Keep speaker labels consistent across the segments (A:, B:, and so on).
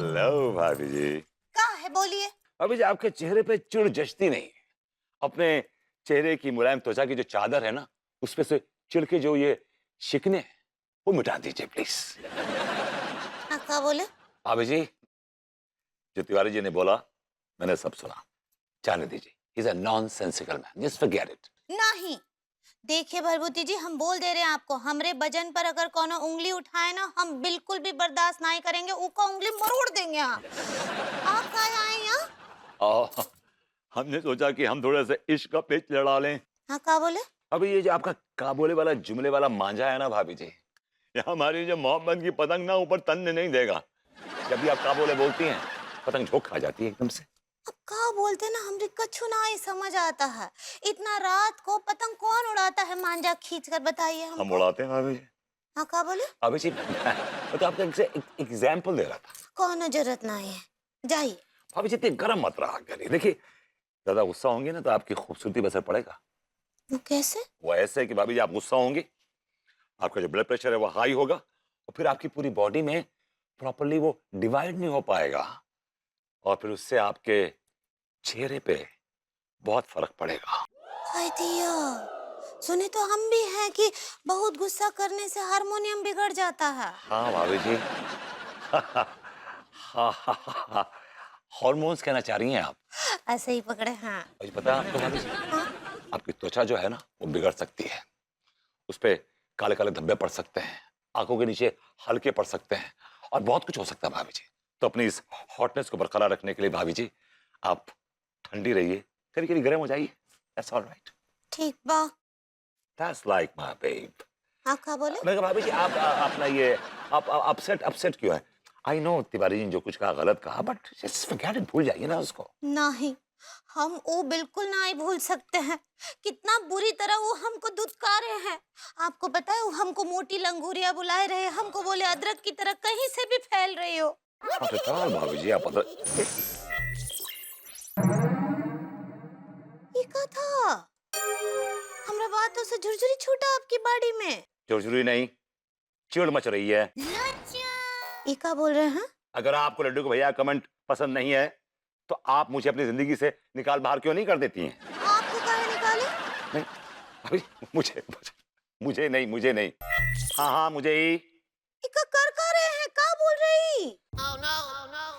A: Hello भाभी जी।
B: क्या है बोलिए।
A: भाभी जी आपके चेहरे पे चिढ़ जचती नहीं। अपने चेहरे की मुलायम त्वचा की जो चादर है ना, उसपे से चिढ़ के जो ये शिकने हैं, वो मिटा दीजिए प्लीज।
B: हाँ क्या बोले।
A: भाभी जी, जो तिवारी जी ने बोला मैंने सब सुना। जाने दीजिए, is a nonsensical man, just forget it.
B: नहीं देखिए भरभूति जी, हम बोल दे रहे हैं आपको, हमरे वजन पर अगर कोनो उंगली उठाए ना, हम बिल्कुल भी बर्दाश्त नहीं करेंगे, ऊका उंगली मरोड़ देंगे। हाँ आप कहाँ आए यहाँ।
A: और हमने सोचा कि हम थोड़ा सा इश्क का पेच लड़ा लें।
B: हाँ क्या बोले।
A: अभी ये जो आपका काबोले वाला जुमले वाला मांझा है ना भाभी जी, ये हमारी जो मोहब्बत की पतंग ना ऊपर तनने नहीं देगा। जब भी आप काबोले बोलती हैं, पतंग झोंक खा जाती है एकदम से।
B: अब क्या बोलते ना, हमरे कछु ना ही समझ आता है। इतना रात को पतंग कौन उड़ाता है मांझा खींच कर, बताइए
A: हम
B: हमको।
A: उड़ाते हैं भाभी जी।
B: हाँ क्या बोले।
A: भाभी जी मैं तो आपको एग्जाम्पल दे रहा था।
B: कोनो जरूरत नहीं है, जाइए।
A: भाभी जी इतने गर्म मत रहा करिए। देखिए ज्यादा गुस्सा होंगे ना तो आपकी खूबसूरती पर असर पड़ेगा।
B: वो कैसे।
A: वो ऐसे कि भाभी जी आप गुस्सा होंगे, आपका जो ब्लड प्रेशर है वो हाई होगा, और फिर आपकी पूरी बॉडी में प्रॉपरली वो डिवाइड नहीं हो पाएगा, और फिर उससे आपके चेहरे पे बहुत फर्क पड़ेगा।
B: हाय दिया, सुने तो हम भी हैं कि बहुत गुस्सा करने से हार्मोनियम बिगड़ जाता है।
A: हाँ भाभी जी हाँ, हॉर्मोन्स कहना चाह रही हैं आप।
B: ऐसे ही पकड़े। हाँ
A: मुझे पता है आपको भाभी जी,
B: हाँ।
A: आपकी त्वचा जो है ना वो बिगड़ सकती है। उस पे काले काले धब्बे पड़ सकते हैं, आंखों के नीचे हल्के पड़ सकते हैं, और बहुत कुछ हो सकता है भाभी जी। तो अपनी इस हॉटनेस को बरकरार रखने के लिए भाभी जी आप ठंडी रहिए, कभी कभी गर्म हो जाइए। That's alright.
B: ठीक बा।
A: That's like my babe.
B: हाँ क्या बोले।
A: मैं कहा भाभी जी आप अपना ये आप अपसेट अपसेट क्यों है। आई नो तिवारी जी ने जो कुछ कहा गलत कहा, बट जस्ट फॉरगेट इट, भूल जाइए ना उसको।
B: नहीं, हम वो बिल्कुल नहीं भूल सकते हैं। कितना बुरी तरह वो हमको दुत्कारे हैं। आपको पता है, वो हमको मोटी लंगूरिया बुलाए रहे, हमको बोले अदरक की तरह कहीं से भी फैल रही हो।
A: Not at all, भाभी जी आप पता।
B: ये क्या था। हमरा बातों से झुरझुरी छूटा आपकी बाड़ी में।
A: चुरचुरी नहीं, चिड़ मच रही है।
B: ये क्या बोल रहे हैं।
A: अगर आपको लड्डू को भैया कमेंट पसंद नहीं है तो आप मुझे अपनी जिंदगी से निकाल बाहर क्यों नहीं कर देती हैं।
B: आपको काहे निकाले।
A: नहीं भाभी, मुझे मुझे नहीं, मुझे नहीं। हाँ हाँ मुझे ही।
B: ये कर रहे हैं, क्या बोल रही।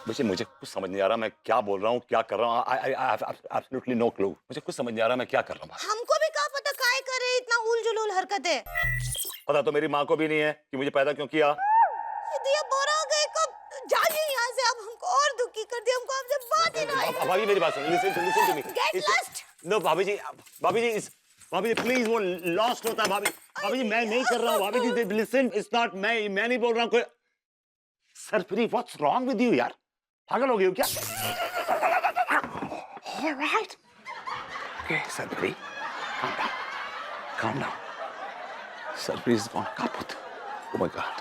A: वैसे मुझे कुछ समझ नहीं आ रहा मैं क्या बोल रहा हूँ, क्या कर रहा हूँ। I absolutely no clue. मुझे कुछ समझ नहीं आ रहा मैं क्या कर रहा हूँ।
B: हमको भी क्या पता काहे कर रहे इतना उलझुल हरकतें।
A: पता तो मेरी माँ को भी नहीं है कि मुझे पैदा क्यों किया।
B: दिया बोरा गए कब, जाइए यहाँ से। अब हमको और दुखी कर दिया, हमको आपसे बात ही नहीं।
A: भाभी मेरी बात सुन, listen to me.
B: Get lost।
A: No भाभी जी, भाभी जी प्लीज, वो लॉस्ट होता है भाभी। भाभी जी मैं नहीं कर रहा हूँ। भाभी जी लिसन, इट्स नॉट मैं नहीं बोल रहा हूँ कोई। Surprise what's wrong with you यार, पागल हो गई हो क्या। Alright okay surprise, calm down. Surprise is gone kaput. Oh my god.